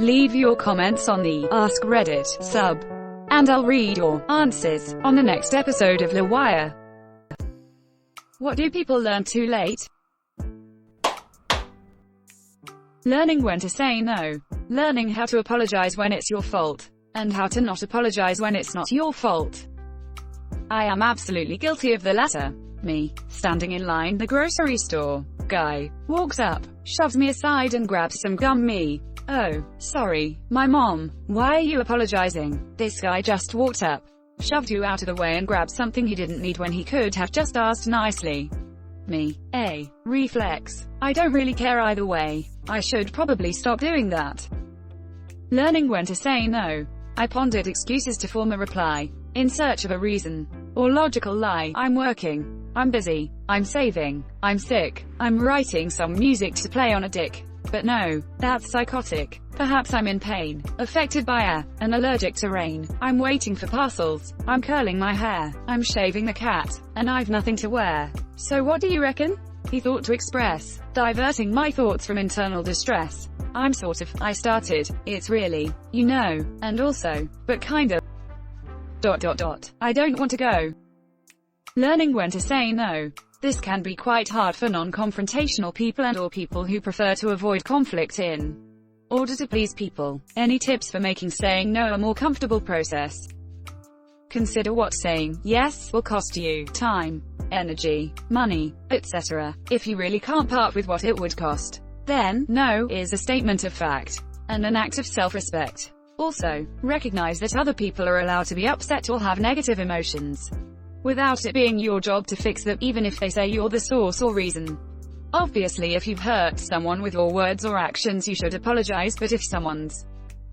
Leave your comments on the Ask Reddit sub, and I'll read your answers on the next episode of LWIAR. What do people learn too late? Learning when to say no. Learning how to apologize when it's your fault, and how to not apologize when it's not your fault. I am absolutely guilty of the latter. Me, standing in line the grocery store. Guy walks up, shoves me aside and grabs some gum. Me, oh, sorry, my mom. Why are you apologizing? This guy just walked up, shoved you out of the way and grabbed something he didn't need when he could have just asked nicely. Me, a reflex. I don't really care either way. I should probably stop doing that. Learning when to say no. I pondered excuses to form a reply, in search of a reason or logical lie. I'm working. I'm busy. I'm saving. I'm sick. I'm writing some music to play on a dick. But no, that's psychotic. Perhaps I'm in pain, affected by air, and allergic to rain. I'm waiting for parcels. I'm curling my hair. I'm shaving the cat, and I've nothing to wear. So what do you reckon? He thought to express, diverting my thoughts from internal distress. I'm sort of, I started, it's really, you know, and also, but kind of, ... I don't want to go. Learning when to say no. This can be quite hard for non-confrontational people and/or people who prefer to avoid conflict in order to please people. Any tips for making saying no a more comfortable process? Consider what saying yes will cost you: time, energy, money, etc. If you really can't part with what it would cost, then no is a statement of fact and an act of self-respect. Also, recognize that other people are allowed to be upset or have negative emotions, without it being your job to fix them, even if they say you're the source or reason. Obviously, if you've hurt someone with your words or actions, you should apologize, but if someone's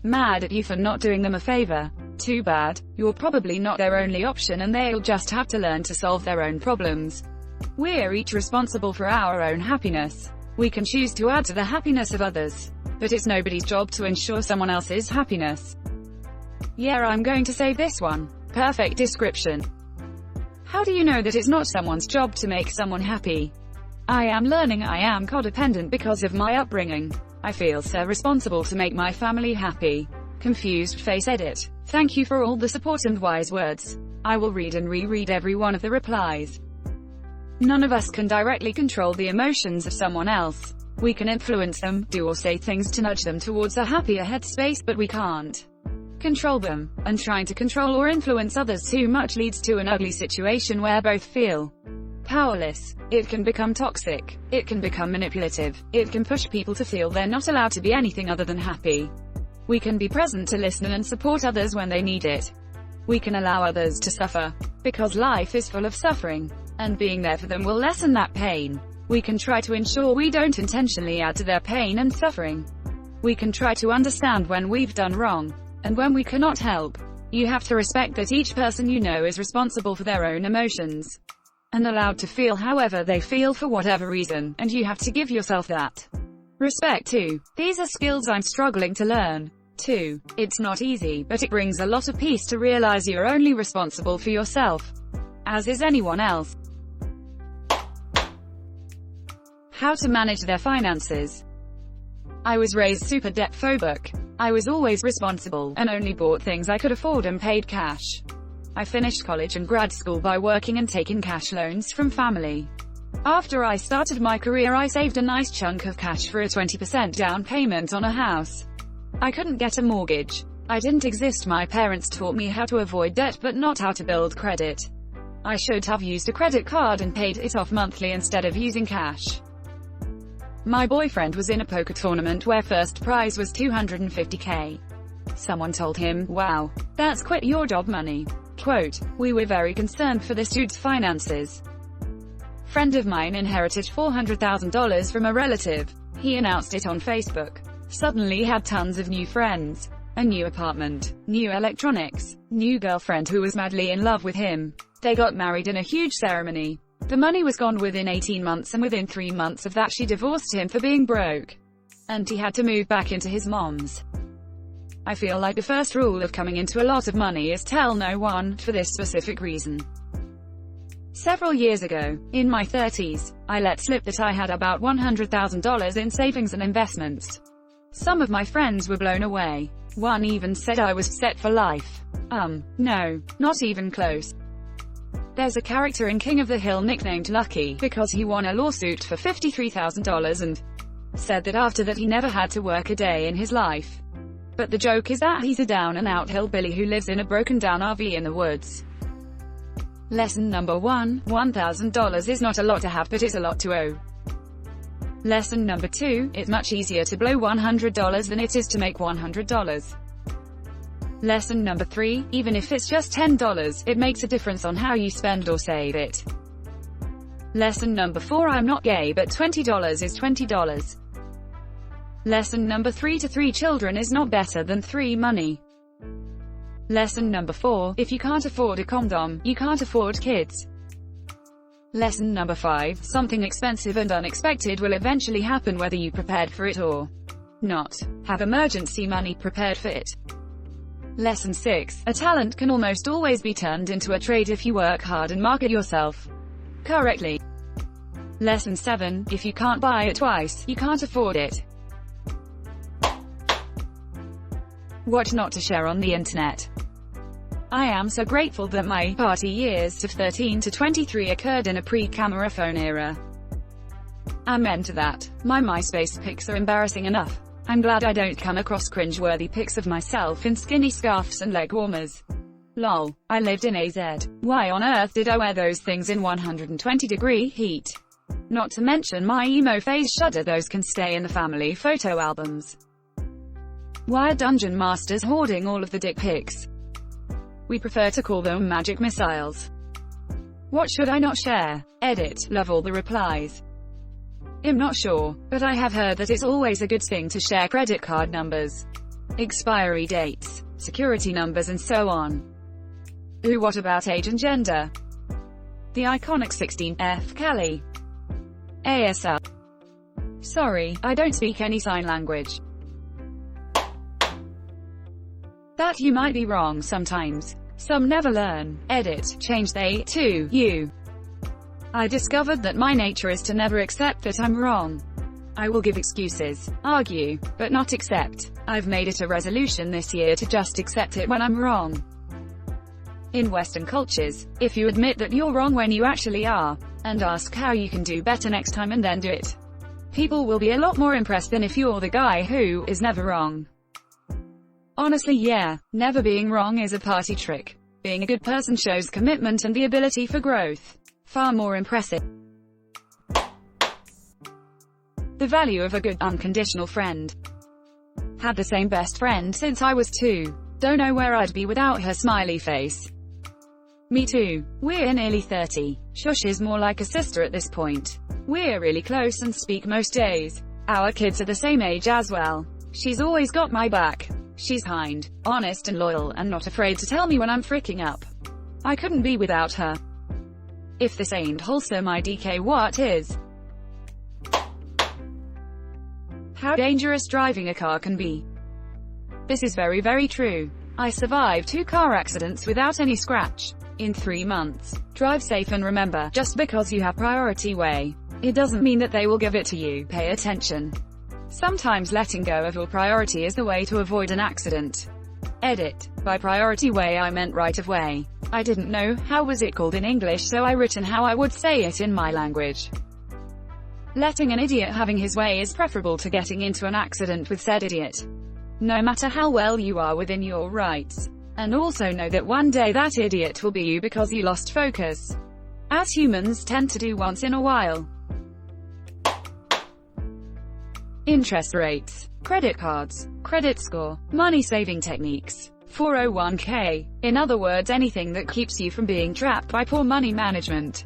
mad at you for not doing them a favor, too bad. You're probably not their only option and they'll just have to learn to solve their own problems. We're each responsible for our own happiness. We can choose to add to the happiness of others, but it's nobody's job to ensure someone else's happiness. Yeah, I'm going to say this one. Perfect description. How do you know that it's not someone's job to make someone happy? I am learning I am codependent because of my upbringing. I feel so responsible to make my family happy. Confused face edit. Thank you for all the support and wise words. I will read and reread every one of the replies. None of us can directly control the emotions of someone else. We can influence them, do or say things to nudge them towards a happier headspace, but we can't control them. And trying to control or influence others too much leads to an ugly situation where both feel powerless. It can become toxic. It can become manipulative. It can push people to feel they're not allowed to be anything other than happy. We can be present to listen and support others when they need it. We can allow others to suffer, because life is full of suffering, and being there for them will lessen that pain. We can try to ensure we don't intentionally add to their pain and suffering. We can try to understand when we've done wrong, and when we cannot help. You have to respect that each person you know is responsible for their own emotions, and allowed to feel however they feel for whatever reason, and you have to give yourself that respect too. These are skills I'm struggling to learn too. It's not easy, but it brings a lot of peace to realize you're only responsible for yourself, as is anyone else. How to manage their finances. I was raised super debt phobic. I was always responsible, and only bought things I could afford and paid cash. I finished college and grad school by working and taking cash loans from family. After I started my career, I saved a nice chunk of cash for a 20% down payment on a house. I couldn't get a mortgage. I didn't exist. My parents taught me how to avoid debt but not how to build credit. I should have used a credit card and paid it off monthly instead of using cash. My boyfriend was in a poker tournament where first prize was $250K. Someone told him, "Wow, that's quit your job money." Quote, "We were very concerned for this dude's finances. Friend of mine inherited $400,000 from a relative. He announced it on Facebook. Suddenly had tons of new friends, a new apartment, new electronics, new girlfriend who was madly in love with him. They got married in a huge ceremony. The money was gone within 18 months, and within 3 months of that she divorced him for being broke, and he had to move back into his mom's. I feel like the first rule of coming into a lot of money is tell no one, for this specific reason. Several years ago, in my 30s, I let slip that I had about $100,000 in savings and investments. Some of my friends were blown away. One even said I was set for life. No, not even close. There's a character in King of the Hill nicknamed Lucky, because he won a lawsuit for $53,000 and said that after that he never had to work a day in his life. But the joke is that he's a down-and-out hillbilly who lives in a broken-down RV in the woods. Lesson number 1, $1,000 is not a lot to have, but it's a lot to owe. Lesson number 2, it's much easier to blow $100 than it is to make $100. Lesson number 3, even if it's just $10, it makes a difference on how you spend or save it. Lesson number 4, I'm not gay, but $20 is $20. Lesson number 3, to 3 children is not better than 3 money. Lesson number 4, if you can't afford a condom, you can't afford kids. Lesson number 5, something expensive and unexpected will eventually happen whether you prepared for it or not. Have emergency money prepared for it. Lesson 6, a talent can almost always be turned into a trade if you work hard and market yourself correctly. Lesson 7, if you can't buy it twice, you can't afford it. What not to share on the internet. I am so grateful that my party years of 13 to 23 occurred in a pre-camera phone era. Amen to that. My MySpace pics are embarrassing enough. I'm glad I don't come across cringe-worthy pics of myself in skinny scarves and leg warmers. Lol. I lived in AZ. Why on earth did I wear those things in 120-degree heat? Not to mention my emo phase. Shudder, those can stay in the family photo albums. Why are dungeon masters hoarding all of the dick pics? We prefer to call them magic missiles. What should I not share? Edit. Love all the replies. I'm not sure, but I have heard that it's always a good thing to share credit card numbers, expiry dates, security numbers and so on. Ooh, what about age and gender? The iconic 16F Cali. ASL. Sorry, I don't speak any sign language. That you might be wrong sometimes. Some never learn. Edit. Change they to you. I discovered that my nature is to never accept that I'm wrong. I will give excuses, argue, but not accept. I've made it a resolution this year to just accept it when I'm wrong. In Western cultures, if you admit that you're wrong when you actually are, and ask how you can do better next time and then do it, people will be a lot more impressed than if you're the guy who is never wrong. Honestly, yeah, never being wrong is a party trick. Being a good person shows commitment and the ability for growth. Far more impressive. The value of a good, unconditional friend. Had the same best friend since I was 2. Don't know where I'd be without her smiley face. Me too. We're nearly 30. Shush is more like a sister at this point. We're really close and speak most days. Our kids are the same age as well. She's always got my back. She's kind, honest and loyal, and not afraid to tell me when I'm freaking up. I couldn't be without her. If this ain't wholesome IDK, what is? How dangerous driving a car can be. This is very, very true. I survived 2 car accidents without any scratch in 3 months. Drive safe and remember, just because you have priority way, it doesn't mean that they will give it to you. Pay attention. Sometimes letting go of your priority is the way to avoid an accident. Edit. By priority way I meant right of way. I didn't know, how was it called in English, so I written how I would say it in my language. Letting an idiot having his way is preferable to getting into an accident with said idiot. No matter how well you are within your rights. And also know that one day that idiot will be you because you lost focus. As humans tend to do once in a while. Interest rates, credit cards, credit score, money-saving techniques, 401k, in other words anything that keeps you from being trapped by poor money management.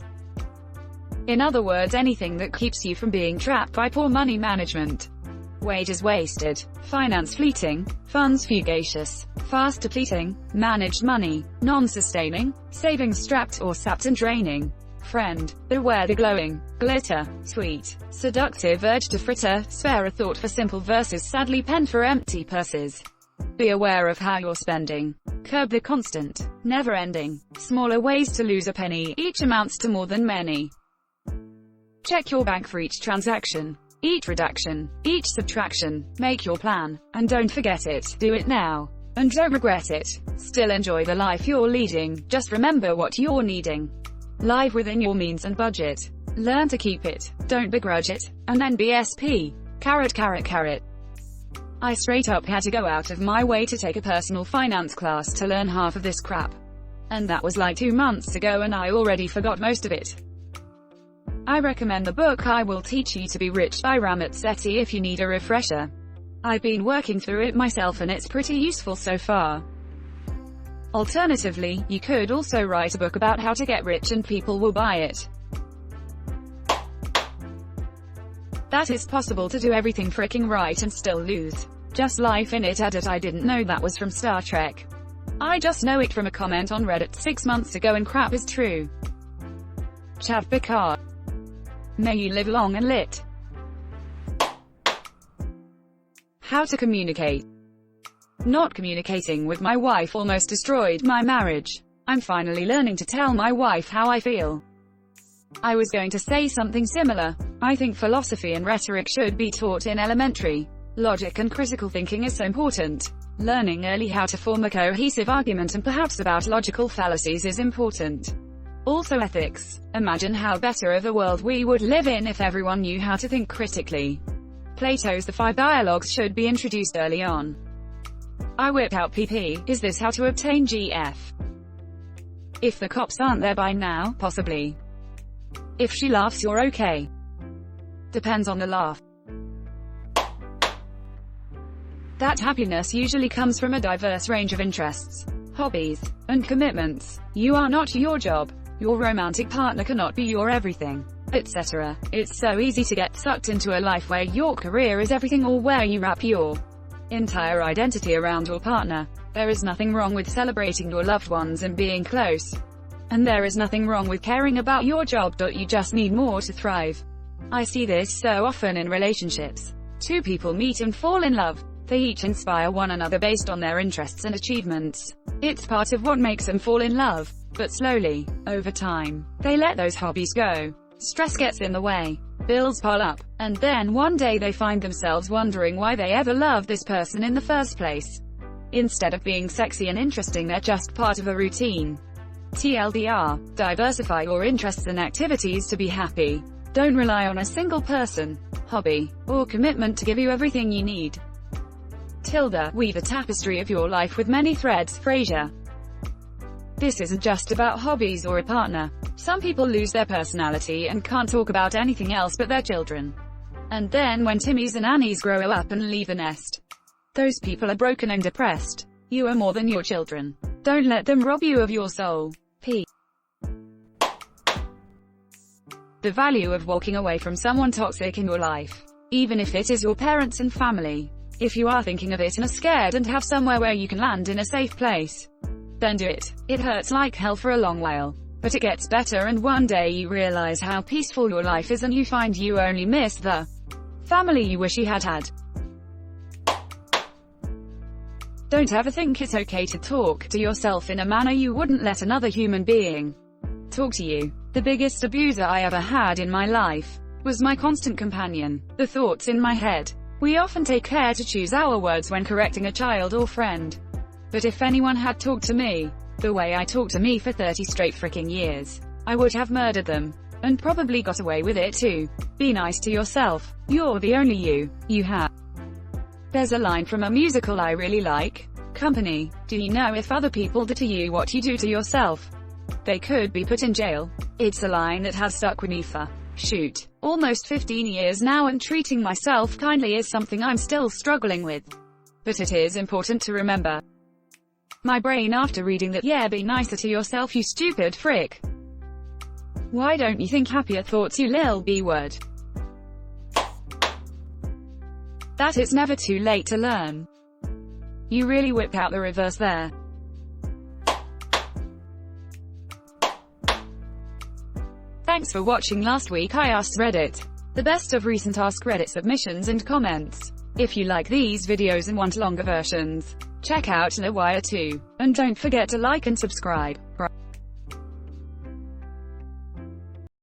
In other words anything that keeps you from being trapped by poor money management. Wages wasted, finance fleeting, funds fugacious, fast depleting, managed money, non-sustaining, savings strapped or sapped and draining. Friend, beware the glowing, glitter, sweet, seductive urge to fritter, spare a thought for simple verses sadly penned for empty purses. Be aware of how you're spending. Curb the constant, never-ending, smaller ways to lose a penny, each amounts to more than many. Check your bank for each transaction. each reduction, each subtraction. Make your plan, and don't forget it. Do it now, and don't regret it. Still enjoy the life you're leading, just remember what you're needing. Live within your means and budget. Learn to keep it, don't begrudge it, and then BSP. Carrot. I straight up had to go out of my way to take a personal finance class to learn half of this crap. And that was like 2 months ago and I already forgot most of it. I recommend the book I Will Teach You to Be Rich by Ramit Sethi if you need a refresher. I've been working through it myself and it's pretty useful so far. Alternatively, you could also write a book about how to get rich and people will buy it. That is possible to do everything fricking right and still lose. Just life in it. Edit. I didn't know that was from Star Trek. I just know it from a comment on Reddit 6 months ago and crap is true. Chav Picard. May you live long and lit. How to communicate. Not communicating with my wife almost destroyed my marriage. I'm finally learning to tell my wife how I feel. I was going to say something similar. I think philosophy and rhetoric should be taught in elementary. Logic and critical thinking is so important. Learning early how to form a cohesive argument and perhaps about logical fallacies is important. Also ethics. Imagine how better of a world we would live in if everyone knew how to think critically. Plato's The 5 Dialogues should be introduced early on. I whip out PP. Is this how to obtain GF? If the cops aren't there by now, possibly. If she laughs, you're okay. Depends on the laugh. That happiness usually comes from a diverse range of interests, hobbies, and commitments. You are not your job. Your romantic partner cannot be your everything, etc. It's so easy to get sucked into a life where your career is everything or where you wrap your entire identity around your partner. There is nothing wrong with celebrating your loved ones and being close. And there is nothing wrong with caring about your job. You just need more to thrive. I see this so often in relationships. Two people meet and fall in love. They each inspire one another based on their interests and achievements. It's part of what makes them fall in love. But slowly, over time, they let those hobbies go. Stress gets in the way. Bills pile up. And then one day they find themselves wondering why they ever loved this person in the first place. Instead of being sexy and interesting, they're just part of a routine. TLDR, diversify your interests and activities to be happy. Don't rely on a single person, hobby, or commitment to give you everything you need. Weave a tapestry of your life with many threads. Frasier. This isn't just about hobbies or a partner. Some people lose their personality and can't talk about anything else but their children. And then when Timmies and Annies grow up and leave the nest, those people are broken and depressed. You are more than your children. Don't let them rob you of your soul. P. The value of walking away from someone toxic in your life, even if it is your parents and family. If you are thinking of it and are scared and have somewhere where you can land in a safe place, then do it. It hurts like hell for a long while, but it gets better, and one day you realize how peaceful your life is and you find you only miss the family you wish you had had. Don't ever think it's okay to talk to yourself in a manner you wouldn't let another human being talk to you. The biggest abuser I ever had in my life was my constant companion, the thoughts in my head. We often take care to choose our words when correcting a child or friend. But if anyone had talked to me the way I talked to me for 30 straight freaking years, I would have murdered them. And probably got away with it too. Be nice to yourself. You're the only you have. There's a line from a musical I really like. Company, do you know if other people do to you what you do to yourself, they could be put in jail? It's a line that has stuck with me for almost 15 years now, and treating myself kindly is something I'm still struggling with. But it is important to remember. My brain after reading that, yeah, be nicer to yourself, you stupid frick. Why don't you think happier thoughts, you lil B-word? That it's never too late to learn. You really whip out the reverse there. Thanks for watching. Last week I asked Reddit the best of recent AskReddit submissions and comments. If you like these videos and want longer versions, check out LWIAR too. And don't forget to like and subscribe.